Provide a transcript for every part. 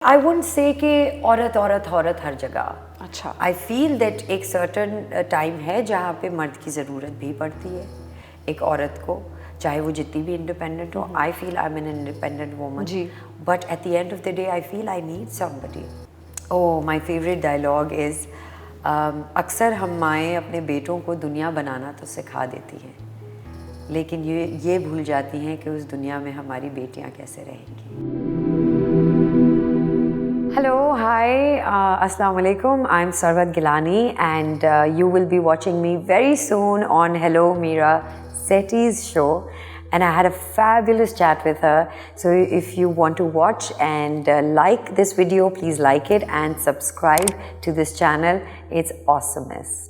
I wouldn't say कि औरत औरत औरत हर जगह। अच्छा, आई फील दैट एक सर्टन टाइम है जहाँ पे मर्द की ज़रूरत भी पड़ती है एक औरत को, चाहे वो जितनी भी इंडिपेंडेंट हो। I feel I am an independent woman, जी। But at the end of the day I feel I need somebody. Oh, my favourite dialogue is अक्सर हम माएँ अपने बेटों को दुनिया बनाना तो सिखा देती हैं, लेकिन ये भूल जाती हैं कि उस दुनिया में हमारी बेटियाँ कैसे रहेंगी। Hello, hi, Assalamu alaikum. I'm Sarwat Gilani, and you will be watching me very soon on Hello Meera Sethi's show. And I had a fabulous chat with her. So if you want to watch and like this video, please like it and subscribe to this channel. It's awesomest.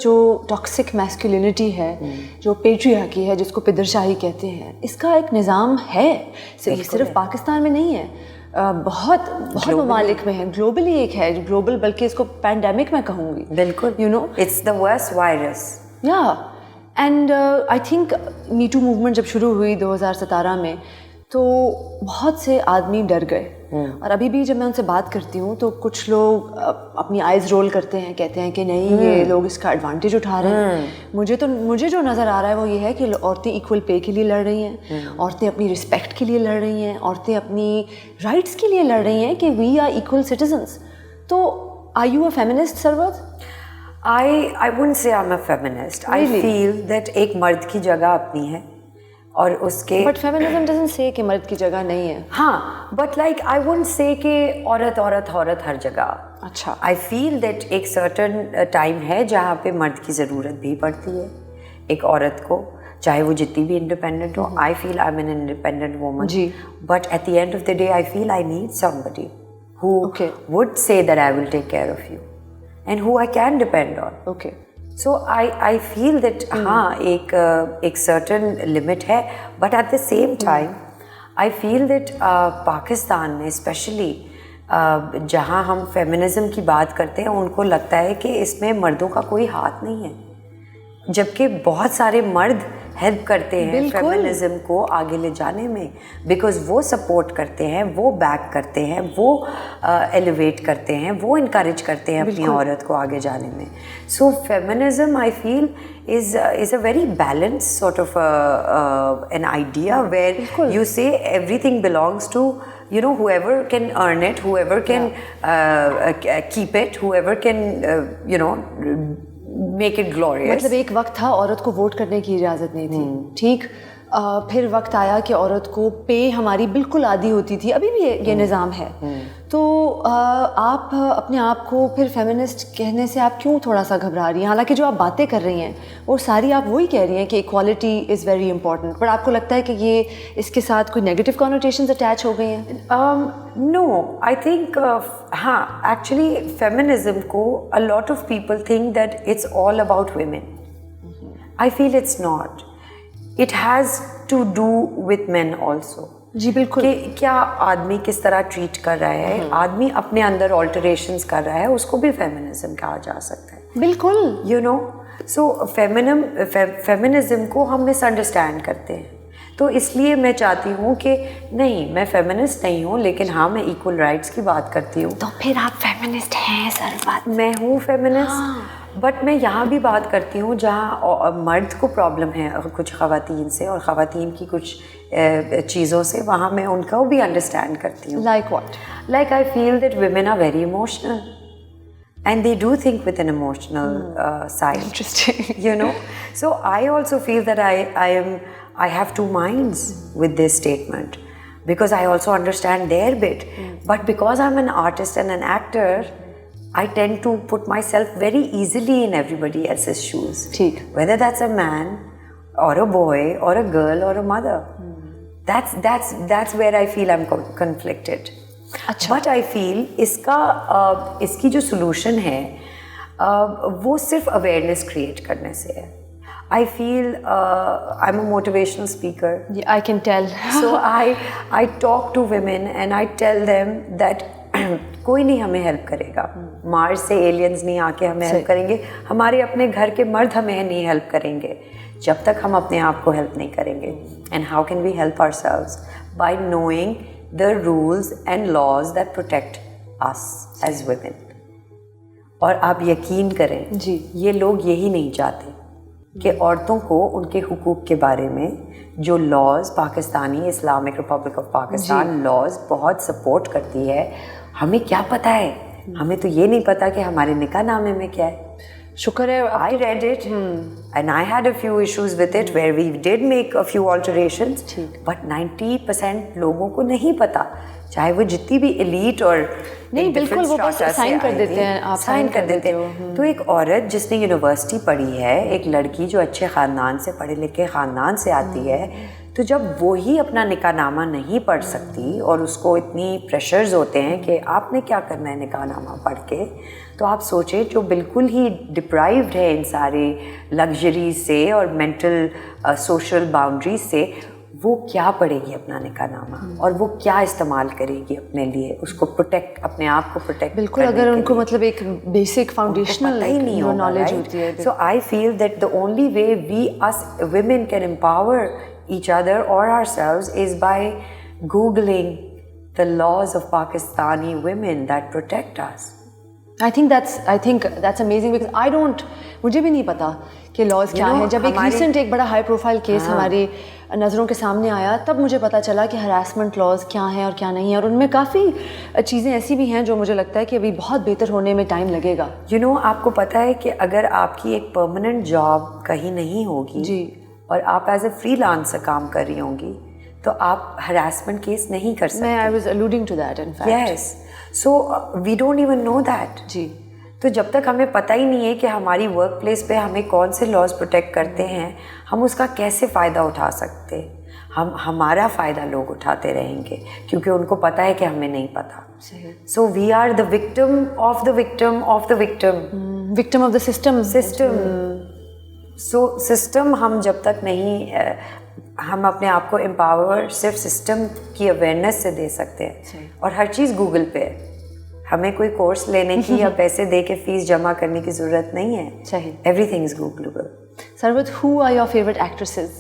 जो toxic masculinity है, जो patriarchy है, जिसको पिदरशाही कहते हैं, इसका एक निज़ाम है। सिर्फ पाकिस्तान में नहीं है, बहुत ममालिक में है, ग्लोबली एक है, ग्लोबल, बल्कि इसको पैंडेमिक मैं कहूँगी। बिल्कुल, you know, it's the worst virus. Yeah and I think me too movement जब शुरू हुई 2017 में, तो बहुत से आदमी डर गए। और अभी भी जब मैं उनसे बात करती हूँ तो कुछ लोग अपनी आइज़ रोल करते हैं, कहते हैं कि नहीं, ये लोग इसका एडवांटेज उठा रहे हैं। मुझे जो नज़र आ रहा है वो ये है कि औरतें इक्वल पे के लिए लड़ रही हैं, औरतें अपनी रिस्पेक्ट के लिए लड़ रही हैं, औरतें अपनी राइट्स के लिए लड़ रही हैं कि वी आर इक्वल सिटीजन्स। तो are you a feminist, Sarwat? I wouldn't say I'm a feminist. Really? I feel that एक मर्द की जगह अपनी है और उसके बट फेमिनिज्म डजंट से कि मर्द की जगह नहीं है। हाँ, but like I wouldn't say कि औरत औरत औरत हर जगह। अच्छा, आई फील दैट एक सर्टन टाइम है जहाँ पे मर्द की ज़रूरत भी पड़ती है एक औरत को, चाहे वो जितनी भी इंडिपेंडेंट हो। I feel I am an independent woman, जी। But at the end of the day I feel I need somebody who Okay. would say that I will take care of you and who I can depend on. Okay. So I feel that हाँ एक certain limit है, but at the same time I feel that Pakistan में especially जहाँ हम feminism की बात करते हैं, उनको लगता है कि इसमें मर्दों का कोई हाथ नहीं है, जबकि बहुत सारे मर्द हेल्प करते हैं फेमिनिज्म को आगे ले जाने में, बिकॉज वो सपोर्ट करते हैं, वो बैक करते हैं, वो एलिवेट करते हैं, वो इनकरेज करते हैं अपनी औरत को आगे जाने में। So feminism I feel is a very balanced sort of an idea where you say everything belongs to, you know, whoever can earn it, whoever can keep it, whoever can you know, make it glorious. मतलब एक वक्त था औरत को vote करने की इजाज़त नहीं थी, ठीक? फिर वक्त आया कि औरत को पे हमारी बिल्कुल आदी होती थी, अभी भी ये निज़ाम है। तो आप अपने आप को फिर फेमिनिस्ट कहने से आप क्यों थोड़ा सा घबरा रही हैं? हालांकि जो आप बातें कर रही हैं वो सारी आप वही कह रही हैं कि इक्वालिटी इज़ वेरी इंपॉर्टेंट, पर आपको लगता है कि ये इसके साथ कोई नेगेटिव कॉनोटेशंस अटैच हो गई हैं? नो, आई थिंक हाँ, एक्चुअली फेमिनिज्म को a lot of people think that it's all about women. I feel it's not. It has to do with men also. जी बिल्कुल। कि क्या आदमी किस तरह ट्रीट कर रहा है, आदमी अपने अंदर ऑल्टरेशंस कर रहा है, उसको भी फेमिनिज्म कहा जा सकता है। बिल्कुल, यू नो, सो फेमिनिज्म को हम मिसअंडरस्टैंड करते हैं। तो इसलिए मैं चाहती हूँ कि नहीं, मैं फेमिनिस्ट नहीं हूँ, लेकिन हाँ, मैं इक्वल राइट्स की बात करती हूँ। तो फिर आप फेमिनिस्ट हैं सरवत? मैं हूँ फेमिनिस्ट, बट मैं यहाँ भी बात करती हूँ जहाँ मर्द को प्रॉब्लम है कुछ ख़वातीन से और ख़वातीन की कुछ चीज़ों से, वहाँ मैं उनको भी अंडरस्टैंड करती हूँ। Like what? Like I feel that women are very emotional and they do think with an emotional side. Interesting. You know, so I also feel that I have two minds with this statement, because I also understand their bit, but because I'm an artist and an actor, I tend to put myself very easily in everybody else's shoes. ठीक. Whether that's a man or a boy or a girl or a mother. That's where I feel I'm conflicted. अच्छा. But I feel इसकी जो solution है वो सिर्फ awareness create करने से है। I feel I'm a motivational speaker. Yeah, I can tell. So I talk to women and I tell them that कोई नहीं हमें हेल्प करेगा, मार्स से एलियंस नहीं आके हमें हेल्प करेंगे, हमारे अपने घर के मर्द हमें नहीं हेल्प करेंगे जब तक हम अपने आप को हेल्प नहीं करेंगे. And how can we help ourselves? By knowing the rules and laws that protect us as women. और आप यकीन करें जी, ये लोग यही नहीं चाहते कि औरतों को उनके हुकूक के बारे में जो laws Pakistani Islamic Republic of Pakistan laws बहुत सपोर्ट करती है. हमें क्या पता है? हमें तो ये नहीं पता कि हमारे निकाह नामे में क्या है. शुक्र है I read it and I had a few issues with it where we did make a few alterations, but 90% लोगों को नहीं पता, चाहे वो जितनी भी elite और नहीं, बिल्कुल वो बस साइन कर देते हैं, आप साइन कर देते हैं. तो एक औरत जिसने यूनिवर्सिटी पढ़ी है, एक लड़की जो अच्छे ख़ानदान से पढ़े लिखे ख़ानदान से आती है, तो जब वो ही अपना निकाहनामा नहीं पढ़ सकती और उसको इतनी प्रेशर्स होते हैं कि आपने क्या करना है निकाहनामा पढ़ के, तो आप सोचें जो बिल्कुल ही डिप्राइव्ड है इन सारे लग्जरीज से और मेंटल सोशल बाउंड्रीज से, वो क्या पढ़ेगी अपना निकाहनामा और वो क्या इस्तेमाल करेगी अपने लिए, उसको प्रोटेक्ट, अपने आप को प्रोटेक्ट. बिल्कुल, अगर उनको मतलब एक बेसिक फाउंडेशनल ही नहीं नॉलेज होती है. So I feel that the only way we us women can empower each other or ourselves is by googling the laws of Pakistani women that protect us. I think that's amazing because I don't, मुझे भी नहीं पता कि laws क्या है. जब एक recent एक बड़ा हाई प्रोफाइल केस हमारी नज़रों के सामने आया, तब मुझे पता चला कि हरासमेंट लॉज क्या हैं और क्या नहीं है, और उनमें काफ़ी चीज़ें ऐसी भी हैं जो मुझे लगता है कि अभी बहुत बेहतर होने में टाइम लगेगा. आपको पता है कि अगर आपकी एक परमानेंट जॉब कहीं नहीं होगी जी, और आप एज ए फ्रीलांसर काम कर रही होंगी, तो आप हरासमेंट केस नहीं कर सकते. I was alluding to that in fact. Yes. So we don't even know that. जी. तो जब तक हमें पता ही नहीं है कि हमारी वर्क प्लेस पे हमें कौन से लॉज प्रोटेक्ट करते हैं, हम उसका कैसे फ़ायदा उठा सकते. हमारा फ़ायदा लोग उठाते रहेंगे क्योंकि उनको पता है कि हमें नहीं पता. So we are the victim of the victim of the victim, victim of the system. So system हम जब तक नहीं हम अपने आप को एम्पावर सिर्फ सिस्टम की अवेयरनेस से दे सकते हैं. और हर चीज़ गूगल पे है, हमें कोई कोर्स लेने की या पैसे दे के फीस जमा करने की ज़रूरत नहीं है. सही. Everything is googleable. Sarwat, who are your favorite actresses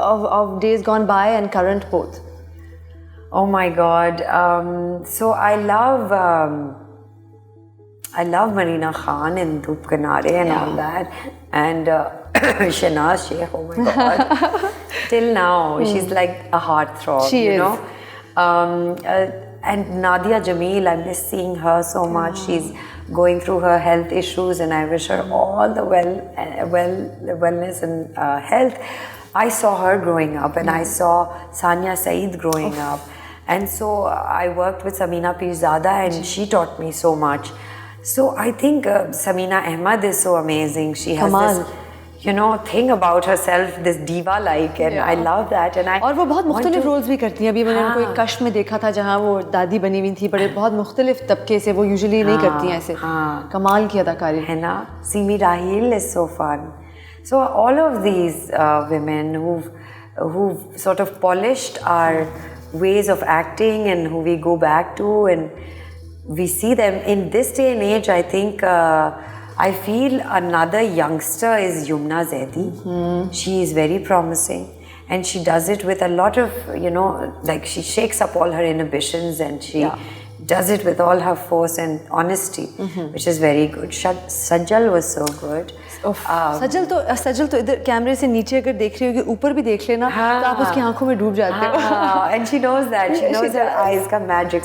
of days gone by and current both? Oh my God. So I love Marina Khan and Dhoop Kanare and all that, and Shahnaz Sheikh. Oh my God. Till now, she's like a heartthrob. She is. And Nadia Jameel, I miss seeing her so much. She's going through her health issues, and I wish her all the wellness and health. I saw her growing up, and I saw Sania Saeed growing up, and so I worked with Samina Pirzada, and she taught me so much. So I think Samina Ahmed is so amazing. She has Kamal. this thing about herself, this diva-like, and I love that. And I और वो बहुत मुख्तलिफ roles भी करती हैं. अभी मैंने उनको एक कश में देखा था जहाँ वो दादी बनी हुई थी, बड़े बहुत मुख्तलिफ तबके से. वो यूजुअली नहीं करती हैं ऐसे. कमाल की अदाकारी है ना. Simi Rahil is so fun. So all of these women who've sort of polished our ways of acting and who we go back to, and we see them in this day and age. I think I feel another youngster is Yumna Zaidi. She is very promising, and she does it with a lot of, like she shakes up all her inhibitions, and she does it with all her force and honesty, which is very good. Sajal was so good. सजल तो इधर कैमरे से नीचे अगर देख रही होगी, ऊपर भी देख लेना तो आप उसकी आंखों में डूब जाते हो. And she knows that. She knows her eyes का magic.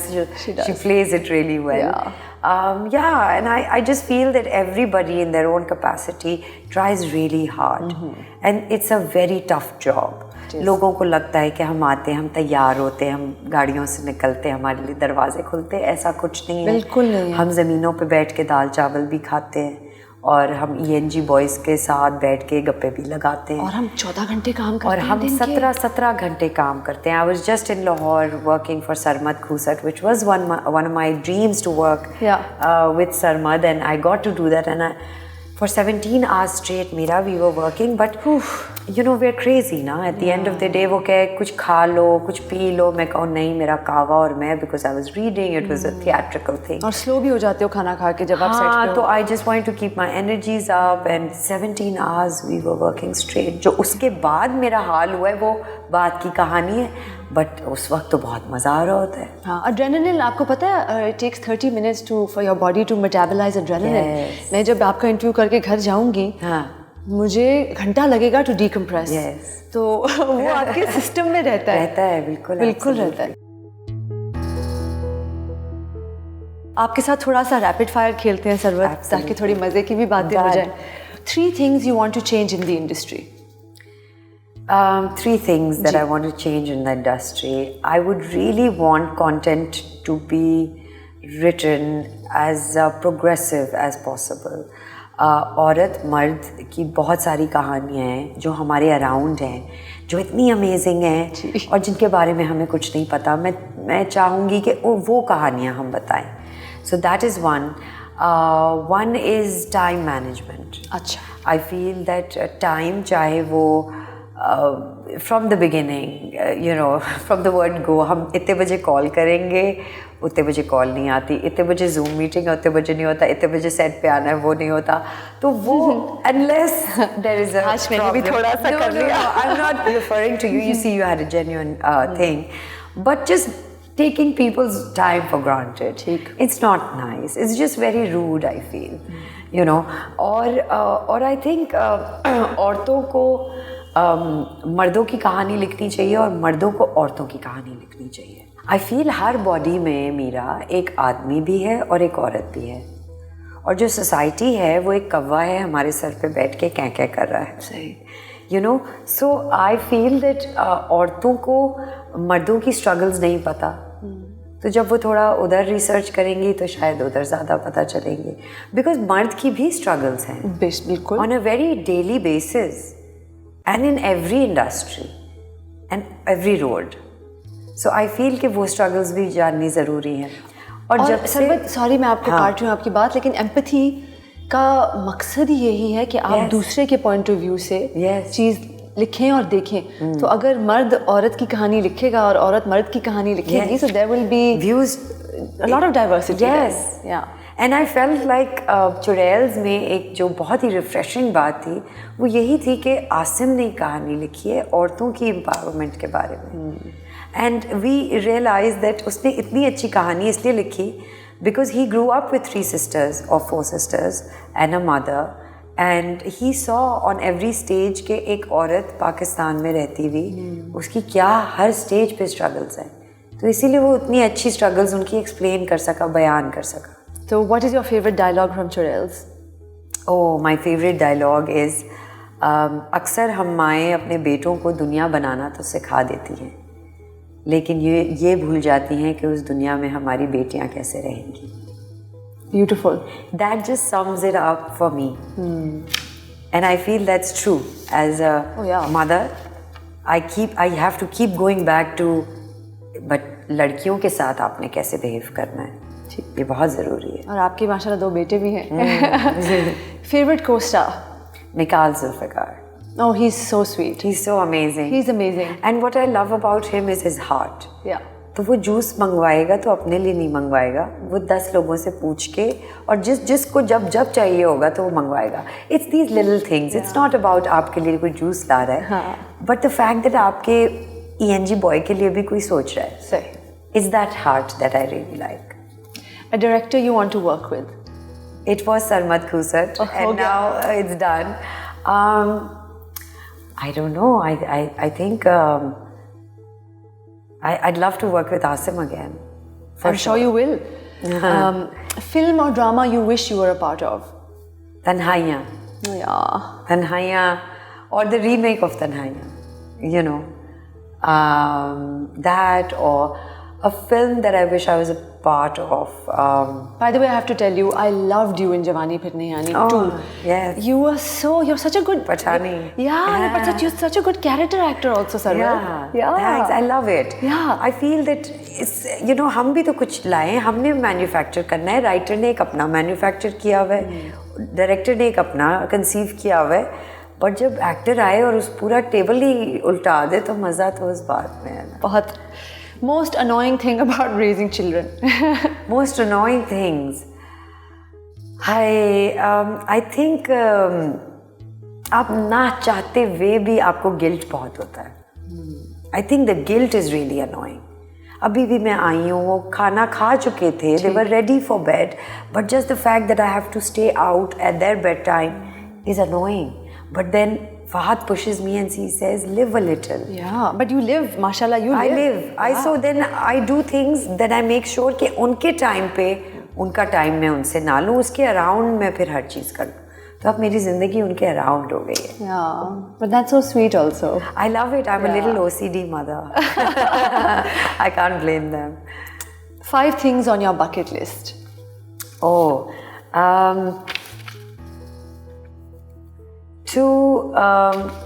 She plays it really well. And I just feel that everybody in their own capacity tries really hard, and it's a very tough job. लोगों को लगता है कि हम आते हैं, हम तैयार होते हैं, हम गाड़ियों से निकलते हैं, हमारे लिए दरवाजे खुलते हैं. ऐसा कुछ नहीं है. बिल्कुल नहीं. हम ज़मीनों पे बैठ के दाल चावल भी खाते हैं, और हम ENG बॉयज़ के साथ बैठ के गप्पे भी लगाते हैं, और हम 14 घंटे काम करते हैं, और हम 17 घंटे काम करते हैं. I was just in Lahore working for Sarmad Khusat, which was one of my dreams to work with Sarmad, and I got to do that. And for 17 hours straight मेरा we were working, but you know we're crazy ना. At the end of the day वो कहे कुछ खा लो, कुछ P low, मैं कहूँ नहीं मेरा कावा और मैं, because I was reading, it was a theatrical thing. और स्लो भी हो जाते हो खाना खा के जब आप सेट पे हो. तो I just wanted to keep my energies up, and 17 hours we were working straight. जो उसके बाद मेरा हाल हुआ है वो बात की कहानी है, बट उस वक्त तो बहुत मज़ा आ रहा होता है. हाँ, एड्रेनलिन आपको पता है it takes 30 minutes for your body to metabolize adrenaline. Yes. मैं जब आपका इंटरव्यू करके घर जाऊंगी, हाँ, मुझे घंटा लगेगा टू डिकम्प्रेस. Yes. तो वो आपके सिस्टम में रहता है. बिल्कुल रहता है. आपके साथ थोड़ा सा रैपिड फायर खेलते हैं सरवत, ताकि थोड़ी मजे की भी बातें हो जाए. 3 things you want to change in the industry. 3 things that I want to change in the industry. I would really want content to be written as progressive as possible. औरत मर्द की बहुत सारी कहानियाँ हैं जो हमारे अराउंड हैं, जो इतनी अमेजिंग हैं और जिनके बारे में हमें कुछ नहीं पता. मैं चाहूँगी कि वो कहानियाँ हम बताएं. So that is one. One is time management. अच्छा. I feel that time चाहे वो from the beginning, you know, from the word go, हम इतने बजे कॉल करेंगे, उतने बजे कॉल नहीं आती, इतने बजे जूम मीटिंग है, उतने बजे नहीं होता, इतने बजे सेट पे आना है, वो नहीं होता. तो वो unless there is a आज मैंने भी थोड़ा सा कर लिया. I'm not referring to you. You see, you had a genuine thing, but just taking people's time for granted. It's not nice. It's just very rude, I feel. You know, और I think औरतों को मर्दों की कहानी लिखनी चाहिए और मर्दों को औरतों की कहानी लिखनी चाहिए. आई फील हर बॉडी में मीरा एक आदमी भी है और एक औरत भी है, और जो सोसाइटी है वो एक कौवा है हमारे सर पे बैठ के क्या क्या कर रहा है. सही. You know, so I feel that औरतों को मर्दों की स्ट्रगल्स नहीं पता, तो जब वो थोड़ा उधर रिसर्च करेंगी तो शायद उधर ज़्यादा पता चलेंगे. बिकॉज मर्द की भी स्ट्रगल्स हैं बिल्कुल, on a very daily basis and in every industry and every road. So I feel कि वो struggles भी जाननी ज़रूरी है. और जब सरवत, सॉरी मैं आपको काट रही हूँ आपकी बात, लेकिन एम्पैथी का मकसद ही यही है कि आप दूसरे के पॉइंट ऑफ व्यू से चीज़ लिखें और देखें. तो अगर मर्द औरत की कहानी लिखेगा और औरत मर्द की कहानी लिखेगी, so there will be views, a lot of diversity. Yes. Yeah. And I felt like Churails में एक जो बहुत ही रिफ्रेशिंग बात थी वो यही थी कि आसिम ने कहानी लिखी है औरतों की एम्पावरमेंट के बारे में. एंड वी रियलाइज दैट उसने इतनी अच्छी कहानी इसलिए लिखी because he grew up with 3 sisters or 4 sisters and a mother, and he saw on every stage के एक औरत पाकिस्तान में रहती हुई उसकी क्या हर स्टेज पे स्ट्रगल्स हैं. तो इसीलिए वो इतनी अच्छी स्ट्रगल्स उनकी एक्सप्लेन कर सका, बयान कर सका. So what is your favorite dialogue from Churels? Oh, my favorite dialogue is अक्सर हम माएँ अपने बेटों को दुनिया बनाना तो सिखा देती हैं, लेकिन ये भूल जाती हैं कि उस दुनिया में हमारी बेटियां कैसे रहेंगी. Beautiful. That just sums it up for me. And I feel that's true. As a mother, I have to keep going back to, but लड़कियों के साथ आपने कैसे behave करना है, ये बहुत ज़रूरी है. और आपकी माशाल्लाह 2 बेटे भी हैं. Favorite co-star? Mikhail Zulfikar. Oh, he's so sweet. He's so amazing. He's amazing. And what I love about him is his heart. Yeah. तो वो जूस मंगवाएगा तो अपने लिए नहीं मंगवाएगा, वो 10 लोगों से पूछ के और जिसको जब चाहिए होगा तो वो मंगवाएगा. It's these little things. It's not about आपके लिए कोई जूस ला रहा है, but the fact that आपके ENG boy के लिए भी कोई सोच रहा है. सही. It's that heart that I really like. A director you want to work with? It was Sarmad Khusat, and now it's done. I don't know. I think I'd love to work with Asim again. I'm sure you will. Film or drama you wish you were a part of? Tanhaiyan. Yeah. Tanhaiyan, or the remake of Tanhaiyan. You know, that, or a film that I wish I was a part of. By the way, I have to tell you, I loved you in Jawani Phir Nahi Aani too. Yes. You're such a good Pathani. But you're such a good character actor also, Sarwar. Yeah. Thanks. I love it. Yeah. I feel that it's, हम भी तो कुछ लाए, हमने manufacture करना है. Writer ने एक अपना मैन्युफैक्चर किया हुआ है डायरेक्टर ने एक अपना कंसीव किया हुआ है, बट जब एक्टर आए और उस पूरा टेबल ही उल्टा दे तो मज़ा तो उस बात में है ना। बहुत most annoying thing about raising children. Most annoying things, I think आप ना चाहते हुए भी आपको गिल्ट बहुत होता है। I think the guilt is really annoying. अभी भी मैं आई हूँ, वो खाना खा चुके थे, they were ready for bed, but just the fact that I have to stay out at their bed time is annoying. But then Fahad pushes me and he says, live a little. Yeah, but you live, mashallah, you live. So then I do things that I make sure कि उनके time पे उनका time मैं उनसे ना लूँ, उसके around मैं फिर हर चीज़ कर लूँ। तो अब मेरी ज़िंदगी उनके अराउंड हो गई है। Yeah, but that's so sweet also. I love it. I'm a little OCD mother. I can't blame them. 5 things on your bucket list.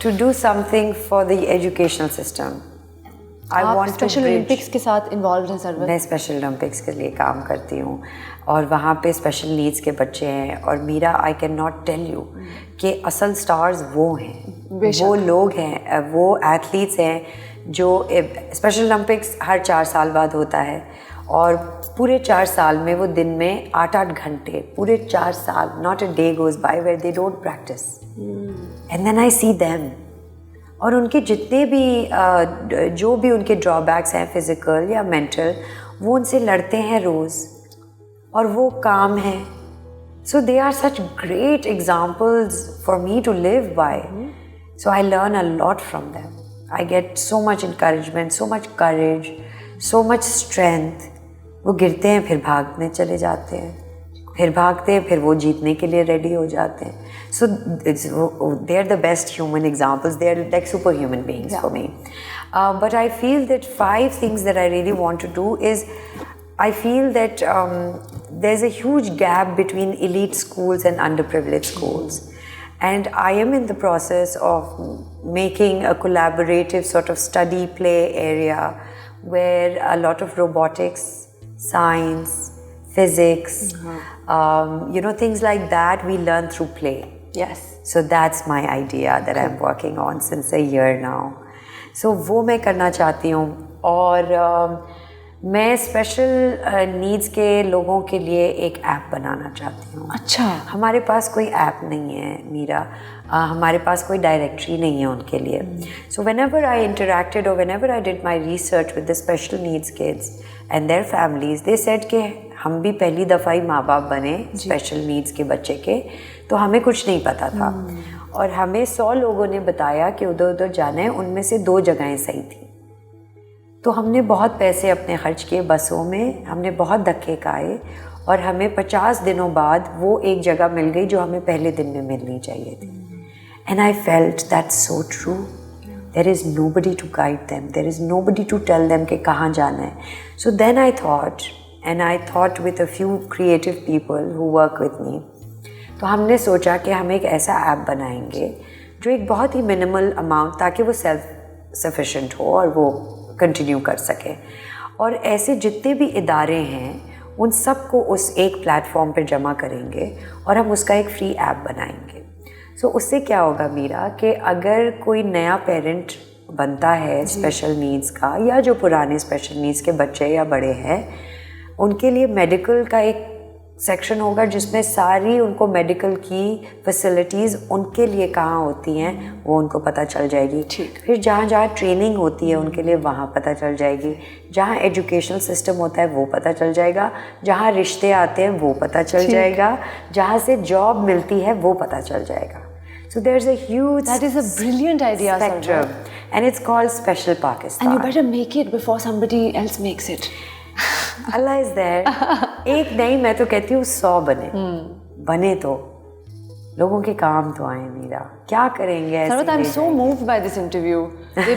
To do something for the educational system. I want to special Olympics के साथ involve हैं sir? मैं special Olympics के लिए काम करती हूँ और वहाँ पे स्पेशल नीड्स के बच्चे हैं और Meera I can not tell you कि असल स्टार्स वो हैं, वो लोग हैं, वो एथलीट्स हैं जो स्पेशल ओलंपिक्स हर 4 साल बाद होता है और पूरे 4 साल में वो दिन में 8-8 घंटे, पूरे 4 साल, not a day goes by where they don't practise and then I see them. और उनके जितने भी जो भी उनके ड्रॉबैक्स हैं फिज़िकल या मेंटल, वो उनसे लड़ते हैं रोज़ और वो काम है। So they are such great examples for me to live by. So I learn a lot from them. I get so much encouragement, so much courage, so much strength. वो गिरते हैं फिर भागने चले जाते हैं, फिर भागते हैं, फिर वो जीतने के लिए रेडी हो जाते हैं। So they are the best human examples. They are like superhuman beings for me. But I feel that 5 things that I really want to do is, I feel that there's a huge gap between elite schools and underprivileged schools. And I am in the process of making a collaborative sort of study play area where a lot of robotics, science, physics, things like that we learn through play. Yes. So that's my idea that I'm working on since a year now. So वो मैं करना चाहती हूँ और मैं special needs के लोगों के लिए एक ऐप बनाना चाहती हूँ। अच्छा। हमारे पास कोई ऐप नहीं है मीरा, हमारे पास कोई डायरेक्टरी नहीं है उनके लिए। So whenever I interacted or whenever I did my research with the special needs kids and their families, they said कि हम भी पहली दफ़ा ही माँ बाप बने स्पेशल नीड्स के बच्चे के, तो हमें कुछ नहीं पता था और हमें 100 लोगों ने बताया कि उधर उधर जाना है, उनमें से 2 जगहें सही थी। तो हमने बहुत पैसे अपने खर्च किए बसों में, हमने बहुत धक्के खाए और हमें 50 दिनों बाद वो एक जगह मिल गई जो हमें पहले दिन में मिलनी चाहिए थी। And I felt that's so true. There is nobody to guide them, there is nobody to tell them कि कहाँ जाना है। So then I thought with a few creative people who work with me, तो हमने सोचा कि हम एक ऐसा ऐप बनाएंगे जो एक बहुत ही मिनिमल अमाउंट, ताकि वो सेल्फ सफिशेंट हो और वो कंटिन्यू कर सके। और ऐसे जितने भी इदारे हैं उन सबको उस एक प्लेटफॉर्म पर जमा करेंगे और हम उसका एक फ्री ऐप बनाएंगे। सो उससे क्या होगा मीरा कि अगर कोई नया पेरेंट बनता है स्पेशल नीड्स का, या जो पुराने स्पेशल नीड्स के बच्चे या बड़े हैं, उनके लिए मेडिकल का एक सेक्शन होगा जिसमें सारी उनको मेडिकल की फैसिलिटीज़ उनके लिए कहाँ होती हैं वो उनको पता चल जाएगी। फिर जहाँ जहाँ ट्रेनिंग होती है उनके लिए वहाँ पता चल जाएगी, जहाँ एजुकेशनल सिस्टम होता है वो पता चल जाएगा, जहाँ रिश्ते आते हैं वो पता चल जाएगा, जहाँ से जॉब मिलती है वो पता चल जाएगा। So there's a huge that is a brilliant idea spectrum, and it's called Special Pakistan. And you better make it before somebody else makes it. Allah is there. एक नहीं, मैं तो कहती हूँ 100 बने तो लोगों के काम तो आए मीरा। क्या करेंगे ऐसे? Sarvat, I'm so moved by this interview,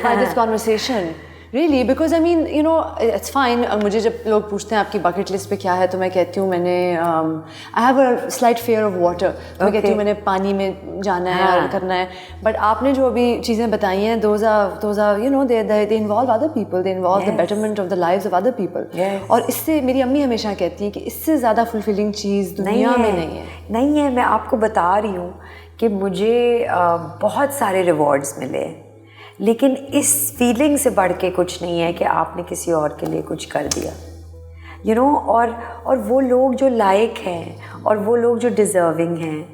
by this conversation, Really, because I mean, you know, it's fine. मुझे जब लोग पूछते हैं आपकी bucket list पे क्या है, तो मैं कहती हूँ मैंने I have a slight fear of water. तो मैं कहती हूँ मैंने पानी में जाना है और करना है. But आपने जो अभी चीज़ें बताई हैं, those are you know they involve other people. They involve the betterment of the lives of other people. और इससे मेरी अम्मी हमेशा कहती हैं कि इससे ज़्यादा fulfilling चीज़ दुनिया में नहीं है. नहीं है. मैं आपको बता रही हूँ कि मुझे बहुत सारे रिवॉर्ड्स मिले, लेकिन इस फीलिंग से बढ़ के कुछ नहीं है कि आपने किसी और के लिए कुछ कर दिया, you know. और वो लोग जो लायक हैं और वो लोग जो डिज़र्विंग हैं,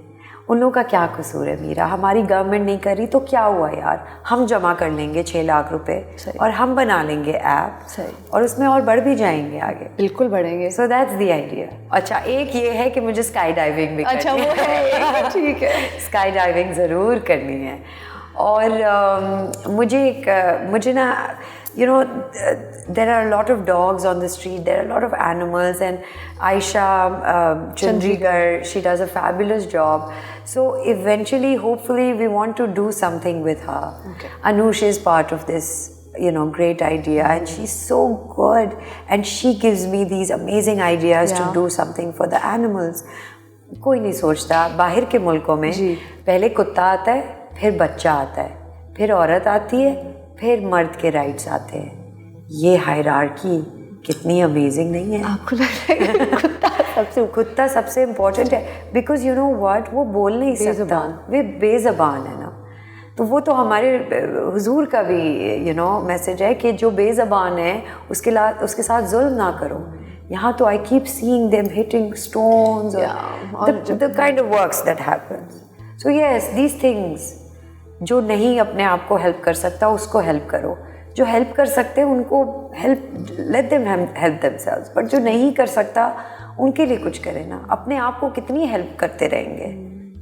उन लोगों का क्या कसूर है मीरा? हमारी गवर्नमेंट नहीं कर रही तो क्या हुआ यार, हम जमा कर लेंगे 6 लाख रुपए और हम बना लेंगे ऐप और उसमें और बढ़ भी जाएंगे आगे. बिल्कुल बढ़ेंगे. So that's the idea. अच्छा, एक ये है कि मुझे स्काई डाइविंग भी अच्छा वो है. ठीक है. स्काई डाइविंग ज़रूर करनी है. और मुझे ना, you know, there are a lot of dogs on the street, there are a lot of animals, and Aisha Chandrigar, she does a fabulous job. So eventually, hopefully, we want to do something with her. Okay. Anush is part of this, you know, great idea, and she's so good, and she gives me these amazing ideas to do something for the animals. कोई नहीं सोचता बाहर के मुल्कों में पहले कुत्ता आता है, फिर बच्चा आता है, फिर औरत आती है, फिर मर्द के राइट्स आते हैं. ये हायरार्की कितनी अमेजिंग नहीं है? आपको लग रहा है कुत्ता सबसे इम्पोर्टेंट है, बिकॉज यू नो व्हाट, वो बोल नहीं सकता, वे बेज़बान है ना. तो वो तो हमारे हुजूर का भी यू नो मैसेज है कि जो बेज़बान है उसके साथ जुल्म ना करो. यहाँ तो I keep seeing them hitting stones, the kind of works that happens. So yes, these things. जो नहीं अपने आप को हेल्प कर सकता उसको हेल्प करो, जो हेल्प कर सकते हैं उनको help, let them help themselves. But जो नहीं कर सकता उनके लिए कुछ करें ना. अपने आप को कितनी हेल्प करते रहेंगे?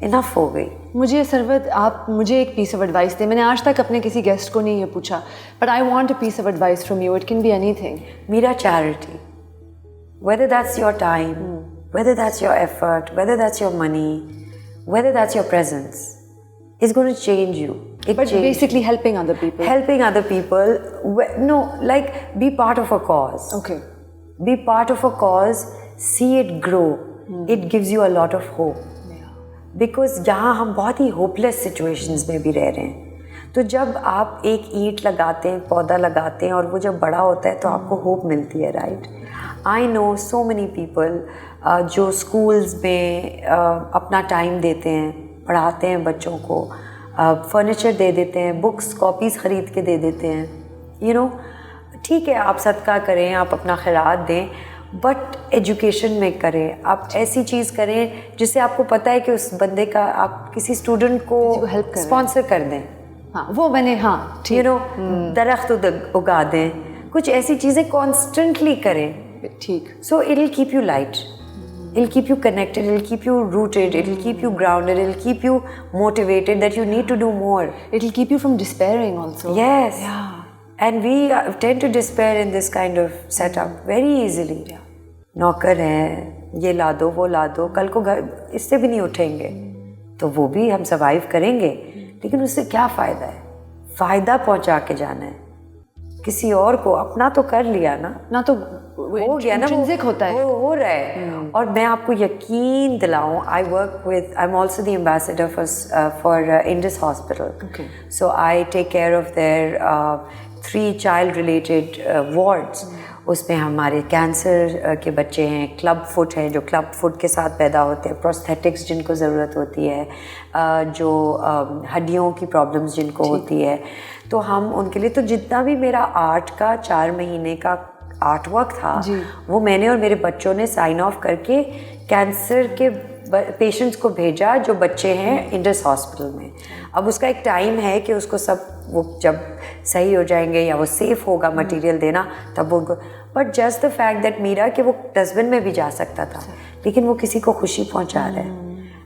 इनफ हो गई. मुझे सरवत, आप मुझे एक पीस ऑफ एडवाइस दें. मैंने आज तक अपने किसी गेस्ट को नहीं ये पूछा, but I want a piece of advice from you. It can be anything. मेरा charity, whether that's your time, whether that's your effort, whether that's your money, whether that's your presence, is going to change you. But basically helping other people. Helping other people. No, like be part of a cause. Okay. Be part of a cause. See it grow. It gives you a lot of hope. Because यहाँ हम बहुत ही hopeless situations में भी रह रहे हैं. तो जब आप एक ईंट लगाते हैं, पौधा लगाते हैं और वो जब बड़ा होता है तो आपको होप मिलती है, right? I know so many people जो स्कूल्स में अपना टाइम देते हैं, पढ़ाते हैं बच्चों को, फर्नीचर दे देते हैं, बुक्स कॉपीज़ ख़रीद के दे देते हैं. यू नो, ठीक है, आप सदका करें, आप अपना खैरात दें, बट एजुकेशन में करें. आप ऐसी चीज़ करें जिससे आपको पता है कि उस बंदे का, आप किसी स्टूडेंट को हेल्प स्पॉन्सर कर दें. हाँ, वो मैंने, हाँ, यू नो, दरख्त उगा दें, कुछ ऐसी चीज़ें कॉन्स्टेंटली करें. ठीक. So it will keep you light, it will keep you connected, it will keep you rooted, it will keep you grounded, it will keep you motivated that you need to do more. It will keep you from despairing also. Yes. Yeah. And we tend to despair in this kind of setup very easily. नौकर हैं, ये ला दो, वो ला दो, कल को घर इससे भी नहीं उठेंगे, तो वो भी हम सर्वाइव करेंगे, लेकिन उससे क्या फ़ायदा है? फ़ायदा पहुंचा के जाना है किसी और को. अपना तो कर लिया ना तो हो गया ना, होता है, वो हो रहा है. और मैं आपको यकीन दिलाऊं, I am also the ambassador for Indus hospital. So I take care of their 3 child related wards. उसमें हमारे कैंसर के बच्चे हैं, क्लब फुट हैं जो क्लब फुट के साथ पैदा होते हैं, प्रोस्थेटिक्स जिनको ज़रूरत होती है, जो हड्डियों की प्रॉब्लम्स जिनको होती है, तो हम उनके लिए, तो जितना भी मेरा 8 का 4 महीने का आर्ट वर्क था वो मैंने और मेरे बच्चों ने साइन ऑफ करके कैंसर के पेशेंट्स को भेजा जो बच्चे हैं इंडस हॉस्पिटल में. अब उसका एक टाइम है कि उसको सब, वो जब सही हो जाएंगे या वो सेफ़ होगा मटेरियल देना, तब वो उनको. But just the fact that Meera कि वो डस्टबिन में भी जा सकता था, लेकिन वो किसी को खुशी पहुंचा रहा है.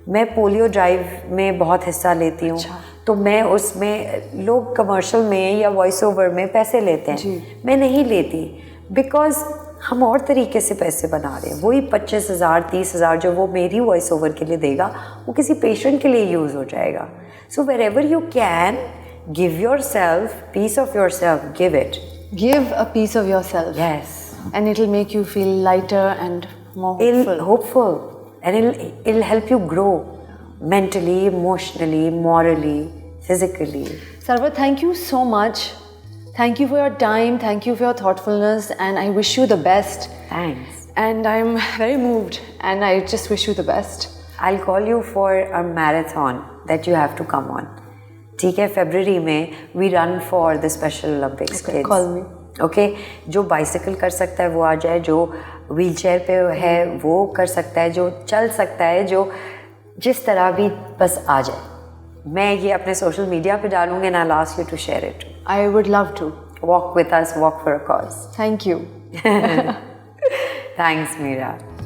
मैं पोलियो ड्राइव में बहुत हिस्सा लेती हूँ. तो मैं उसमें, लोग कमर्शियल में या वॉइस ओवर में पैसे लेते हैं, मैं नहीं लेती, बिकॉज हम और तरीके से पैसे बना रहे हैं. वही 25,000 30,000 जो वो मेरी वॉइस ओवर के लिए देगा, वो किसी पेशेंट के लिए यूज़ हो जाएगा. So wherever you can give yourself, piece of yourself, give it. Give a piece of yourself. Yes. And it'll make you feel lighter and more hopeful. Hopeful. And it'll help you grow mentally, emotionally, morally, physically. Sarwar, thank you so much. Thank you for your time. Thank you for your thoughtfulness. And I wish you the best. Thanks. And I'm very moved. And I just wish you the best. I'll call you for a marathon that you have to come on. ठीक है, February में we run for the Special Olympics. Okay, kids. call me. Okay, जो bicycle कर सकता है वो आ जाए, जो व्हीलचेयर पे है वो कर सकता है, जो चल सकता है, जो जिस तरह भी बस आ जाए। मैं ये अपने सोशल मीडिया पे डालूंगी and I'll ask you to share it. I would love to. Walk with us, walk for a cause. Thank you. Thanks, Meera.